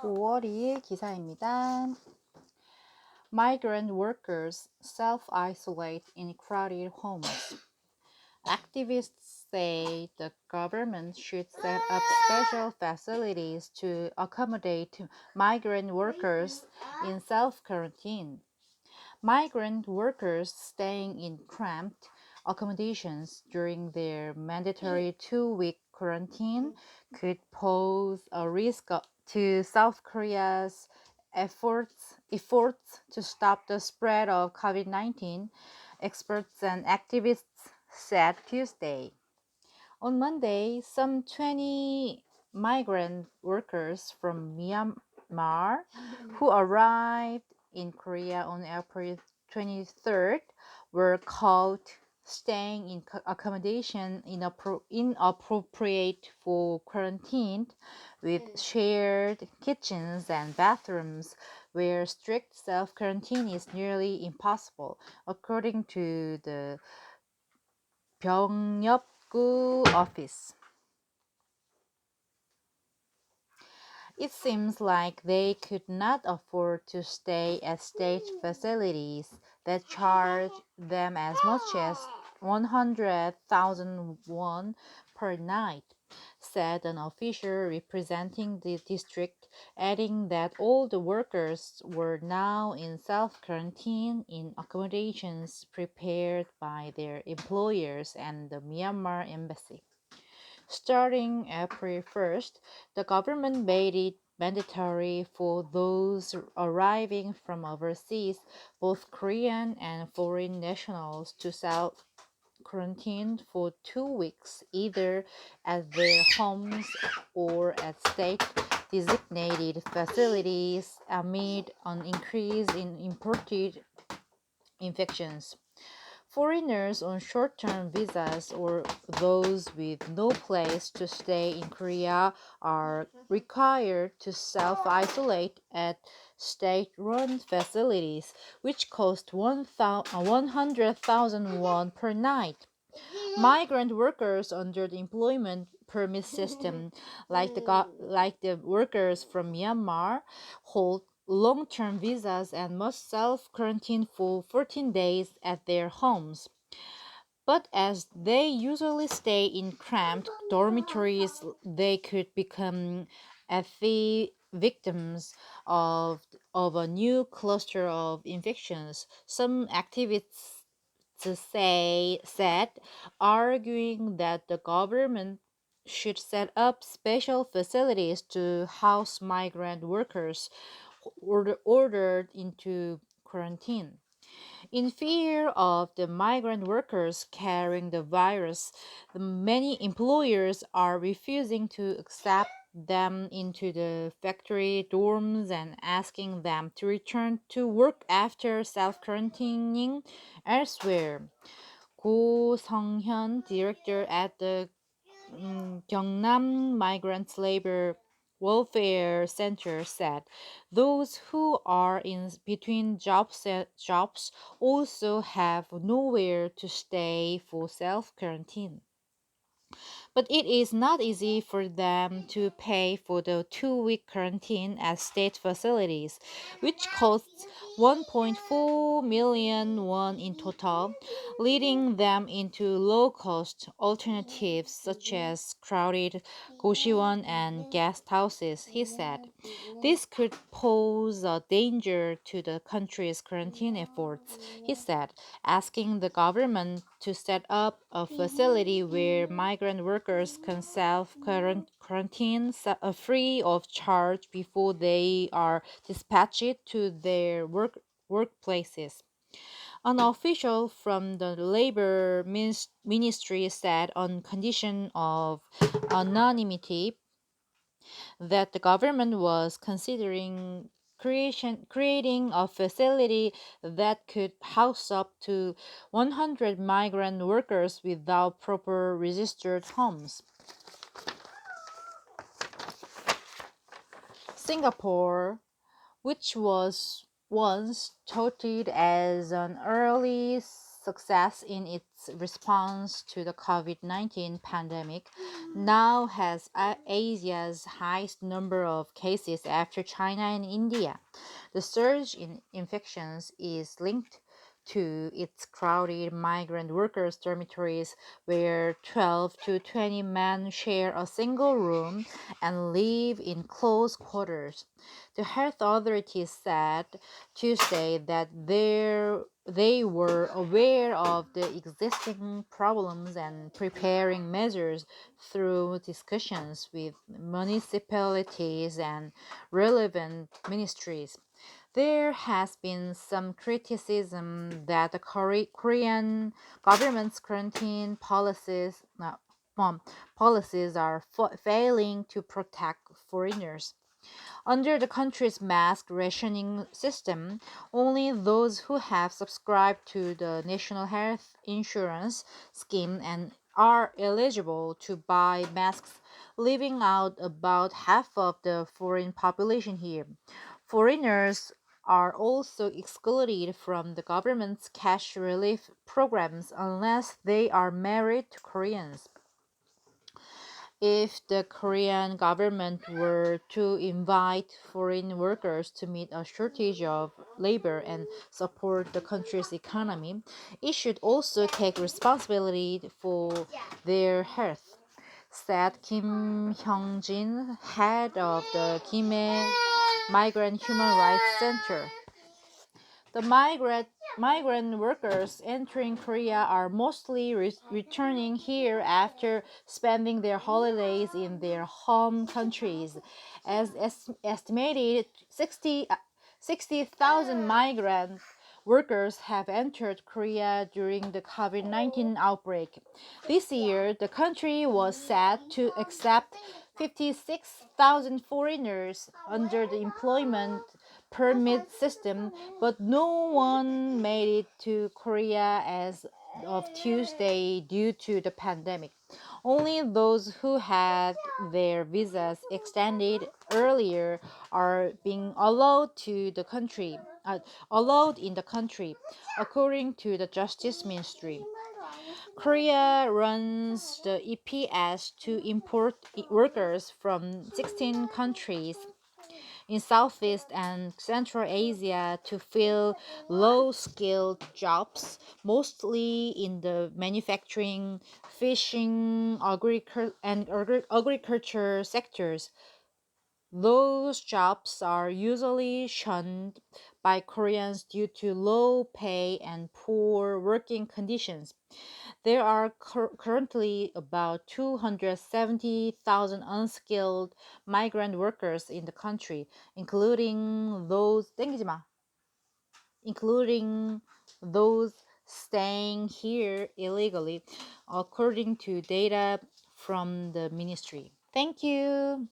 5월 2일 기사입니다. Migrant workers self-isolate in crowded homes. Activists say the government should set up special facilities to accommodate migrant workers in self-quarantine. Migrant workers staying in cramped accommodations during their mandatory 2-week quarantine could pose a risk to South Korea's efforts to stop the spread of COVID-19, experts and activists said Tuesday. On Monday, some 20 migrant workers from Myanmar who arrived in Korea on April 23rd were caught staying in accommodation inappropriate for quarantine with shared kitchens and bathrooms where strict self-quarantine is nearly impossible, according to the 병역구 office. It seems like they could not afford to stay at state facilities that charge them as much as 100,000 won per night, said an official representing the district, adding that all the workers were now in self-quarantine in accommodations prepared by their employers and the Myanmar embassy. Starting April 1st, the government made it mandatory for those arriving from overseas, both Korean and foreign nationals, to self-quarantine for 2 weeks, either at their homes or at state-designated facilities, amid an increase in imported infections. Foreigners on short-term visas or those with no place to stay in Korea are required to self-isolate at state-run facilities, which cost 100,000 won per night. Migrant workers under the employment permit system, like the workers from Myanmar, hold long-term visas and must self-quarantine for 14 days at their homes. But as they usually stay in cramped dormitories, they could become victims of a new cluster of infections. Some activists said, arguing that the government should set up special facilities to house migrant workers ordered into quarantine. In fear of the migrant workers carrying the virus, many employers are refusing to accept them into the factory dorms and asking them to return to work after self-quarantining elsewhere. Go Sung-hyun, director at the Gyeongnam Migrant Labor Welfare Center, said those who are in between jobs also have nowhere to stay for self-quarantine. But it is not easy for them to pay for the 2-week quarantine at state facilities, which costs 1.4 million won in total, leading them into low-cost alternatives such as crowded goshwon and guest houses, he said. This could pose a danger to the country's quarantine efforts, he said, asking the government to set up a facility where migrant workers can self-quarantine free of charge before they are dispatched to their workplaces. An official from the labor ministry said on condition of anonymity that the government was considering creating a facility that could house up to 100 migrant workers without proper registered homes. Singapore, which was once touted as an early success in its response to the COVID-19 pandemic, now has Asia's highest number of cases after China and India. The surge in infections is linked to its crowded migrant workers' dormitories where 12 to 20 men share a single room and live in close quarters. The health authorities said Tuesday that they were aware of the existing problems and preparing measures through discussions with municipalities and relevant ministries. There has been some criticism that the Korean government's quarantine policies are failing to protect foreigners. Under the country's mask rationing system, only those who have subscribed to the National Health Insurance Scheme and are eligible to buy masks, leaving out about half of the foreign population here. Foreigners are also excluded from the government's cash relief programs unless they are married to Koreans. If the Korean government were to invite foreign workers to meet a shortage of labor and support the country's economy, it should also take responsibility for their health, said Kim Hyung-jin, head of the Gimhae Migrant Human Rights Center. The migrant workers entering Korea are mostly returning here after spending their holidays in their home countries. As estimated, 60,000 migrant workers have entered Korea during the COVID 19 outbreak. This year, the country was set to accept 56,000 foreigners under the employment permit system, but no one made it to Korea as of Tuesday due to the pandemic. Only those who had their visas extended earlier are being allowed in the country, according to the Justice Ministry. Korea runs the EPS to import workers from 16 countries in Southeast and Central Asia to fill low skilled jobs, mostly in the manufacturing, fishing, agriculture sectors. Those jobs are usually shunned by Koreans due to low pay and poor working conditions. There are currently about 270,000 unskilled migrant workers in the country, including those staying here illegally, according to data from the ministry. Thank you.